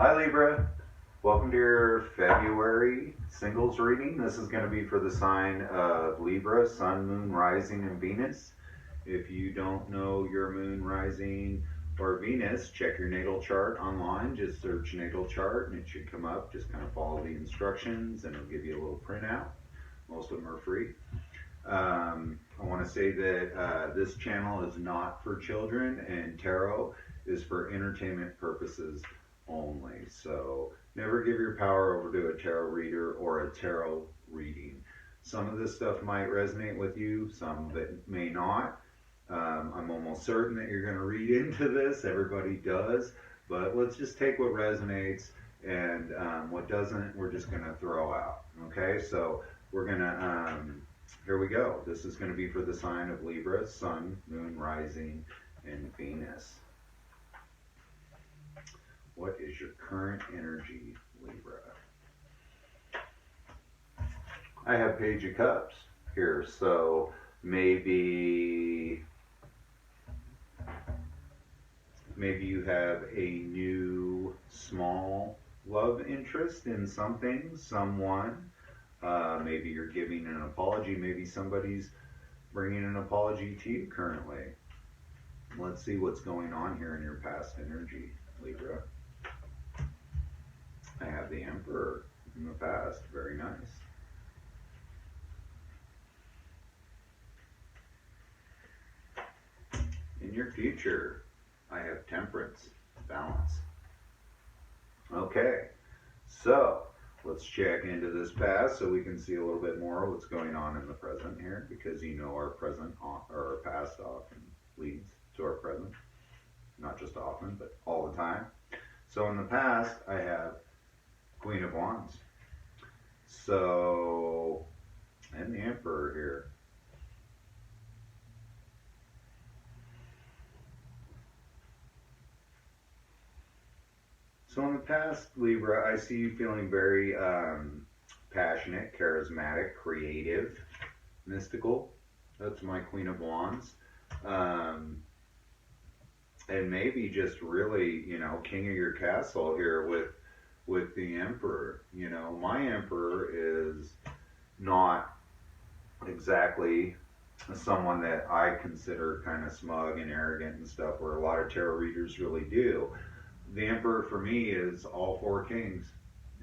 Hi Libra, welcome to your February singles reading. This is going to be for the sign of Libra, Sun, Moon, Rising, and Venus. If you don't know your Moon, Rising, or Venus, check your natal chart online. Just search natal chart and it should come up. Just kind of follow the instructions and it'll give you a little printout. Most of them are free. I want to say that this channel is not for children and tarot is for entertainment purposes only. So never give your power over to a tarot reader or a tarot reading. Some of this stuff might resonate with you, some of it may not. I'm almost certain that you're going to read into this. Everybody does. But let's just take what resonates and what doesn't, we're just going to throw out. Okay, so we're going to, here we go. This is going to be for the sign of Libra, Sun, Moon, Rising, and Venus. What is your current energy, Libra? I have Page of Cups here, so maybe you have a new small love interest in something, someone. Maybe you're giving an apology. Maybe somebody's bringing an apology to you currently. Let's see what's going on here in your past energy, Libra. I have the Emperor in the past. Very nice. In your future, I have Temperance, balance. Okay, so let's check into this past so we can see a little bit more what's going on in the present here, because you know our present or our past often leads to our present. Not just often, but all the time. So in the past, I have Queen of Wands. So, and the Emperor here. So in the past, Libra, I see you feeling very passionate, charismatic, creative, mystical. That's my Queen of Wands. And maybe just really, you know, king of your castle here with the Emperor. You know, my Emperor is not exactly someone that I consider kind of smug and arrogant and stuff, where a lot of tarot readers really do. The Emperor for me is all four kings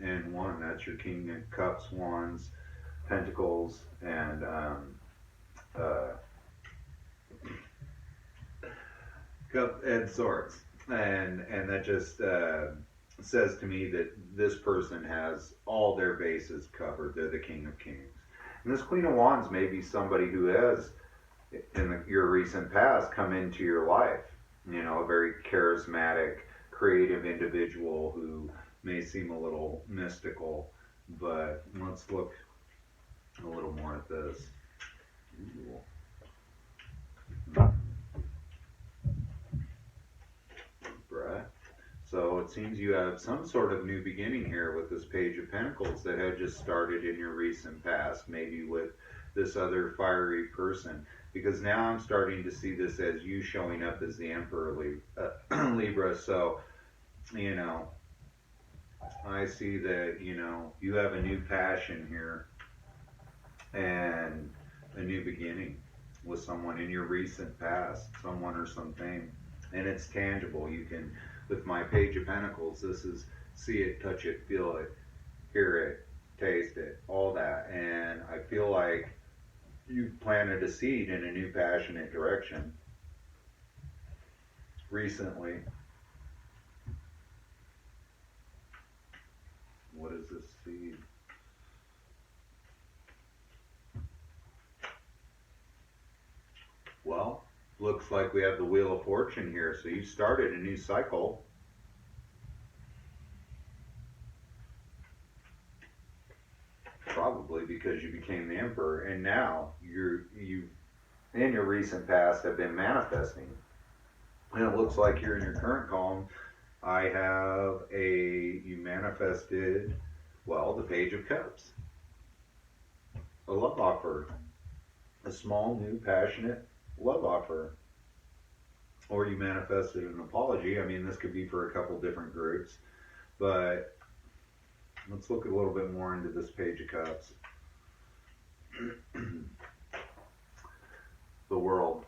in one. That's your King of Cups, Wands, Pentacles, and Cup and Swords. And that just says to me that this person has all their bases covered. They're the King of Kings. And this Queen of Wands may be somebody who has, in your recent past, come into your life. You know, a very charismatic, creative individual who may seem a little mystical. But let's look a little more at this. Ooh. So it seems you have some sort of new beginning here with this Page of Pentacles that had just started in your recent past, maybe with this other fiery person. Because now I'm starting to see this as you showing up as the Emperor, Libra. So, you know, I see that, you know, you have a new passion here and a new beginning with someone in your recent past, someone or something. And it's tangible. You can, with my Page of Pentacles, this is see it, touch it, feel it, hear it, taste it, all that. And I feel like you've planted a seed in a new passionate direction recently. What is this seed? Well, looks like we have the Wheel of Fortune here. So you started a new cycle. Probably because you became the Emperor, and now you in your recent past have been manifesting. And it looks like here in your current column, I have you manifested, well, the Page of Cups. A love offer. A small, new, passionate love offer. Or you manifested an apology. I mean, this could be for a couple different groups. But let's look a little bit more into this Page of Cups. The world.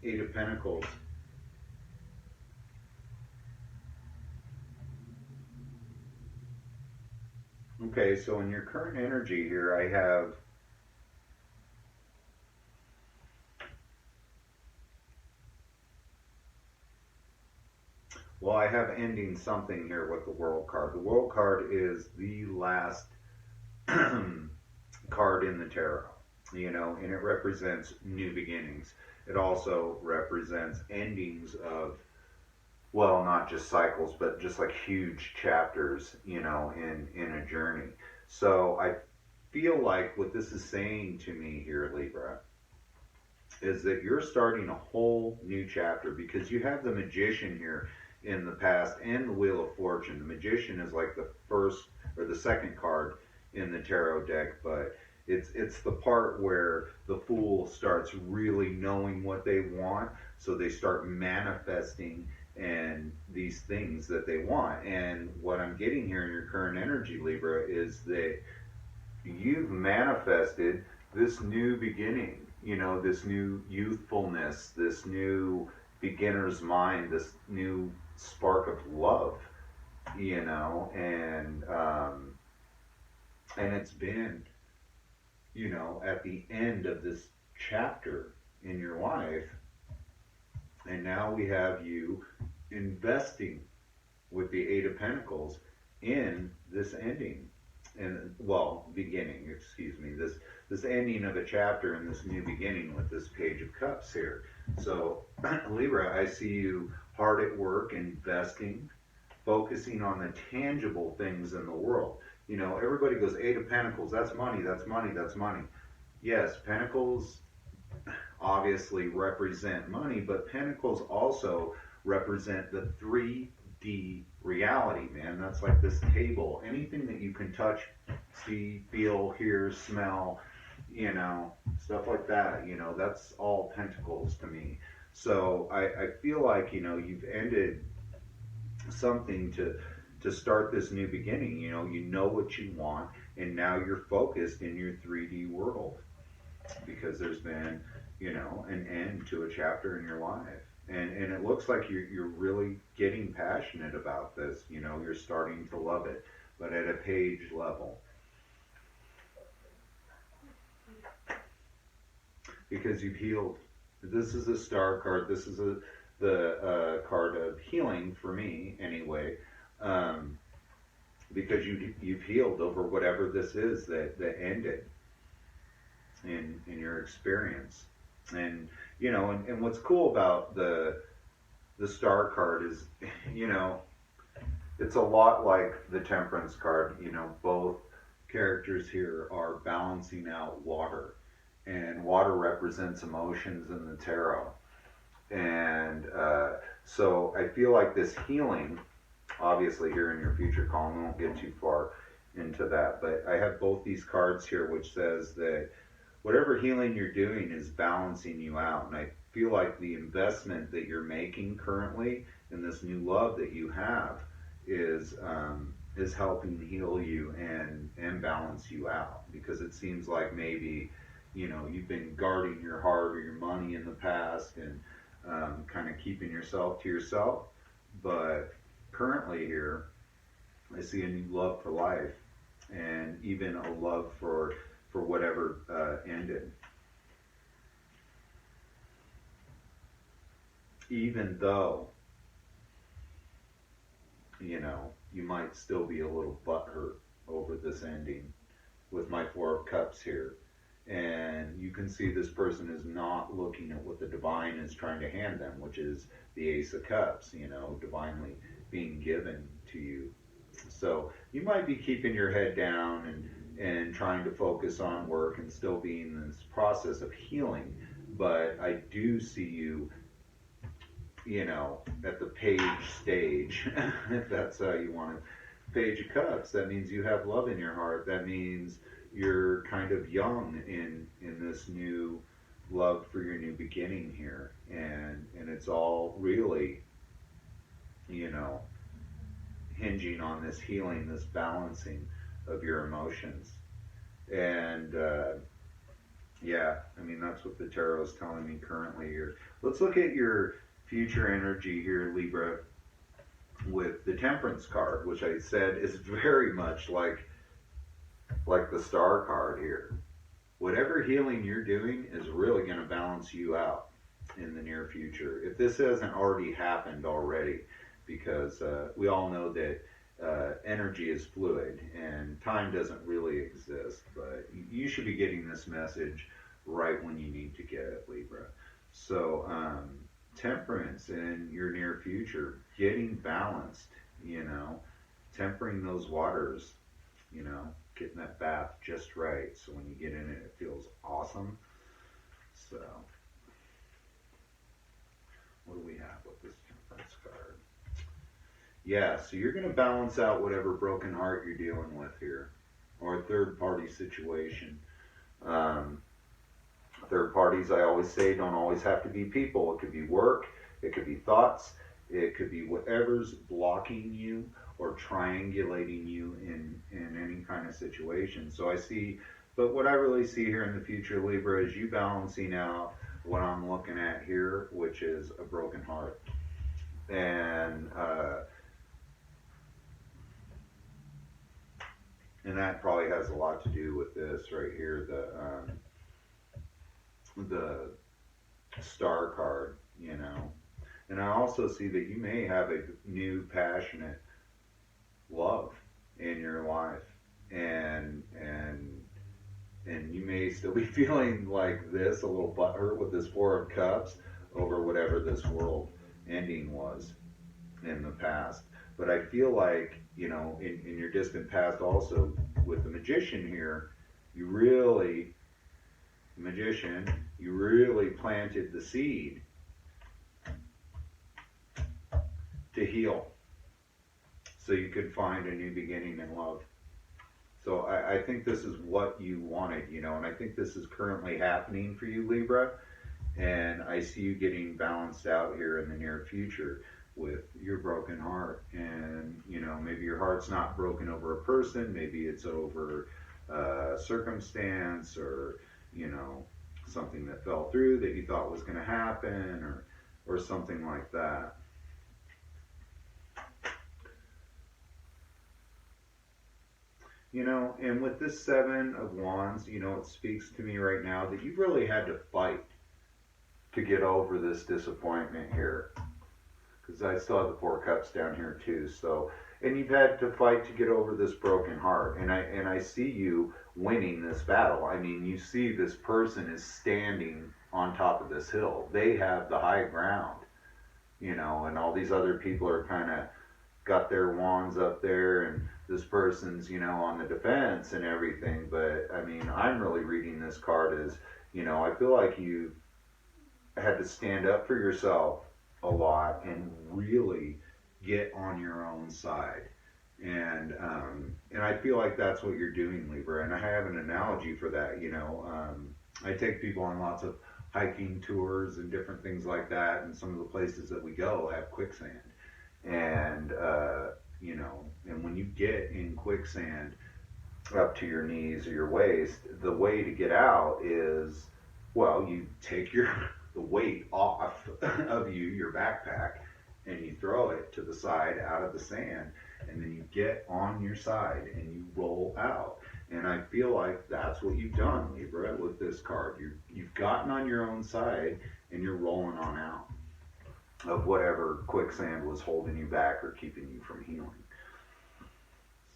Eight of Pentacles. Okay, so in your current energy here, I have ending something here with the World card. The World card is the last card in the tarot, you know, and it represents new beginnings. It also represents endings of, well, not just cycles, but just like huge chapters, you know, in a journey. So I feel like what this is saying to me here, Libra, is that you're starting a whole new chapter, because you have the Magician here in the past and the Wheel of Fortune. The Magician is like the first or the second card in the tarot deck, but it's the part where the Fool starts really knowing what they want, so they start manifesting and these things that they want. And what I'm getting here in your current energy, Libra, is that you've manifested this new beginning, you know, this new youthfulness, this new beginner's mind, this new spark of love, you know, and it's been, you know, at the end of this chapter in your life, and now we have you investing with the Eight of Pentacles in this ending, and well, beginning, excuse me, this ending of a chapter and this new beginning with this Page of Cups here. So Libra, I see you hard at work, investing, focusing on the tangible things in the world. You know, everybody goes, Eight of Pentacles, that's money, that's money, that's money. Yes, Pentacles obviously represent money, but Pentacles also represent the 3D reality, man. That's like this table. Anything that you can touch, see, feel, hear, smell, you know, stuff like that, you know, that's all Pentacles to me. So I feel like, you know, you've ended something to start this new beginning. You know what you want, and now you're focused in your 3D world, because there's been, you know, an end to a chapter in your life. And it looks like you're really getting passionate about this. You know, you're starting to love it, but at a page level. Because you've healed. This is a star card. This is the card of healing for me, anyway. Because you've healed over whatever this is that ended in your experience. And you know, and what's cool about the star card is, you know, it's a lot like the Temperance card. You know, both characters here are balancing out water, and water represents emotions in the tarot. And so I feel like this healing, obviously here in your future column, we won't get too far into that, but I have both these cards here, which says that whatever healing you're doing is balancing you out. And I feel like the investment that you're making currently in this new love that you have is helping heal you and balance you out. Because it seems like maybe, you know, you've been guarding your heart or your money in the past, and kind of keeping yourself to yourself. But currently here, I see a new love for life, and even a love for whatever ended. Even though, you know, you might still be a little butthurt over this ending with my Four of Cups here. And you can see this person is not looking at what the divine is trying to hand them, which is the Ace of Cups, you know, divinely being given to you. So you might be keeping your head down and trying to focus on work and still be in this process of healing. But I do see you, you know, at the page stage, if that's how you want to Page of Cups. That means you have love in your heart. That means you're kind of young in this new love for your new beginning here, and it's all really, you know, hinging on this healing, this balancing of your emotions. And yeah, I mean, that's what the tarot is telling me currently here. Let's look at your future energy here, Libra, with the Temperance card, which I said is very much like the Star card here. Whatever healing you're doing is really going to balance you out in the near future. If this hasn't already happened already, because we all know that energy is fluid and time doesn't really exist, but you should be getting this message right when you need to get it, Libra. So temperance in your near future, getting balanced, you know, tempering those waters, you know, getting that bath just right so when you get in it, it feels awesome. So what do we have with this temperance card? Yeah, so you're going to balance out whatever broken heart you're dealing with here, or a third party situation. Third parties, I always say, don't always have to be people. It could be work, it could be thoughts, it could be whatever's blocking you or triangulating you in any kind of situation. So I see, but what I really see here in the future, Libra, is you balancing out what I'm looking at here, which is a broken heart. And that probably has a lot to do with this right here, the Star card, you know. And I also see that you may have a new passionate love in your life, and you may still be feeling like this, a little butthurt with this Four of Cups over whatever this world ending was in the past. But I feel like, you know, in your distant past also, with the Magician here, you really planted the seed to heal so you could find a new beginning in love. So I think this is what you wanted, you know, and I think this is currently happening for you, Libra. And I see you getting balanced out here in the near future with your broken heart. And, you know, maybe your heart's not broken over a person, maybe it's over circumstance, or, you know, something that fell through that you thought was going to happen, or something like that. You know, and with this Seven of Wands, you know, it speaks to me right now that you've really had to fight to get over this disappointment here. Because I still have the Four Cups down here too. So, and you've had to fight to get over this broken heart. And I see you winning this battle. I mean, you see this person is standing on top of this hill. They have the high ground, you know, and all these other people are kind of got their wands up there, and this person's, you know, on the defense and everything. But I mean, I'm really reading this card as, you know, I feel like you had to stand up for yourself a lot and really get on your own side. And I feel like that's what you're doing, Libra. And I have an analogy for that. You know, I take people on lots of hiking tours and different things like that, and some of the places that we go have quicksand. And you know, and when you get in quicksand up to your knees or your waist, the way to get out is, well, you take the weight off of your backpack, and you throw it to the side out of the sand, and then you get on your side and you roll out. And I feel like that's what you've done, Libra, with this card. You've gotten on your own side and you're rolling on out of whatever quicksand was holding you back or keeping you from healing.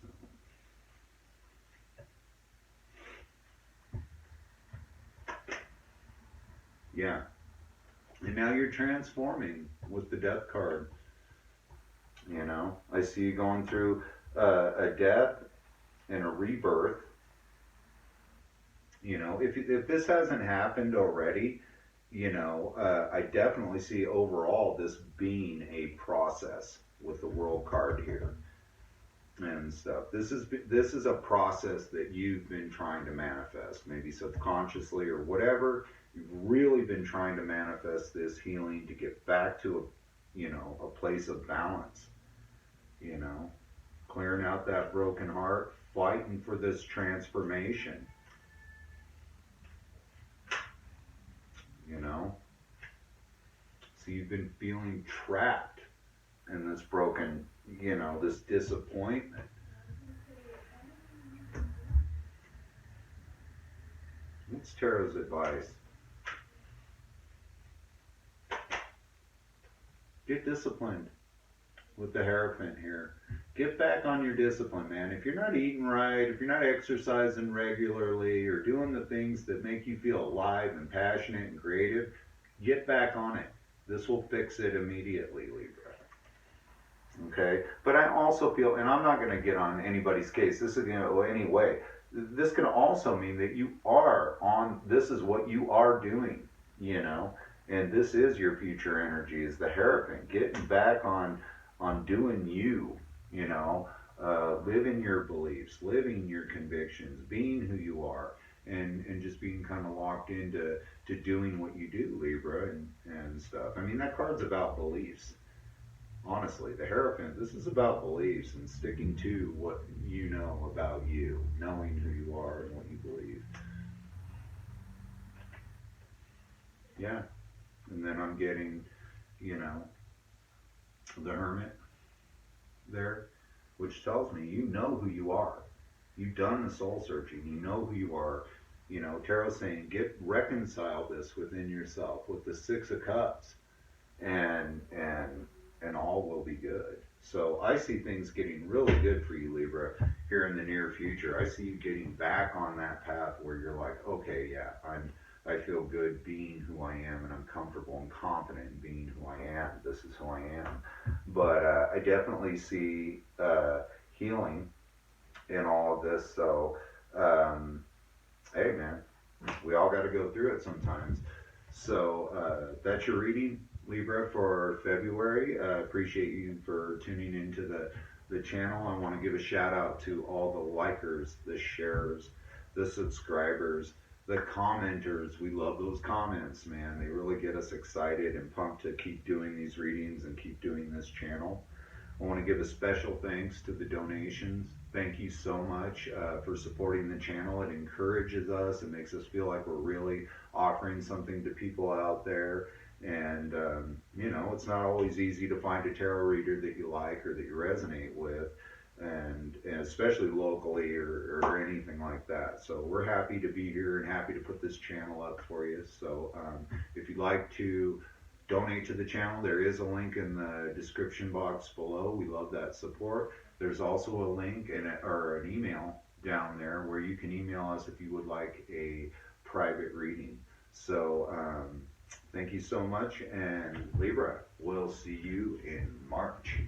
So. Yeah. And now you're transforming with the Death card. You know, I see you going through a death and a rebirth. You know, if this hasn't happened already, you know, I definitely see overall this being a process with the World card here. and stuff. This is a process that you've been trying to manifest, maybe subconsciously or whatever. You've really been trying to manifest this healing to get back to a place of balance. Clearing out that broken heart, fighting for this transformation. So you've been feeling trapped in this broken, this disappointment. What's Tarot's advice? Get disciplined with the Hierophant here. Get back on your discipline, man. If you're not eating right, if you're not exercising regularly or doing the things that make you feel alive and passionate and creative, get back on it. This will fix it immediately, Libra. Okay? But I also feel, and I'm not going to get on anybody's case, this is going to go anyway. This can also mean that you are on, this is what you are doing, and this is your future energy, is the Hierophant. Getting back on doing you, living your beliefs, living your convictions, being who you are, and just being kind of locked into doing what you do, Libra, and stuff. I mean, that card's about beliefs. Honestly, the Hierophant, this is about beliefs and sticking to what you know about you, knowing who you are and what you believe. Yeah. And then I'm getting, the Hermit there, which tells me you know who you are. You've done the soul searching. You know who you are. Tarot's saying reconcile this within yourself with the Six of Cups, and all will be good. So I see things getting really good for you, Libra, here in the near future. I see you getting back on that path where you're like, okay, yeah, I feel good being who I am, and I'm comfortable and confident in being who I am. This is who I am. But I definitely see healing in all of this. So, hey, man, we all got to go through it sometimes. So that's your reading, Libra, for February. Appreciate you for tuning into the channel. I want to give a shout out to all the likers, the sharers, the subscribers, the commenters. We love those comments, man. They really get us excited and pumped to keep doing these readings and keep doing this channel. I want to give a special thanks to the donations. Thank you so much for supporting the channel. It encourages us. It makes us feel like we're really offering something to people out there. And, it's not always easy to find a tarot reader that you like or that you resonate with, and especially locally or anything like that. So we're happy to be here and happy to put this channel up for you. So if you'd like to donate to the channel, there is a link in the description box below. We love that support. There's also a link or an email down there where you can email us if you would like a private reading. So thank you so much, and Libra, we'll see you in March.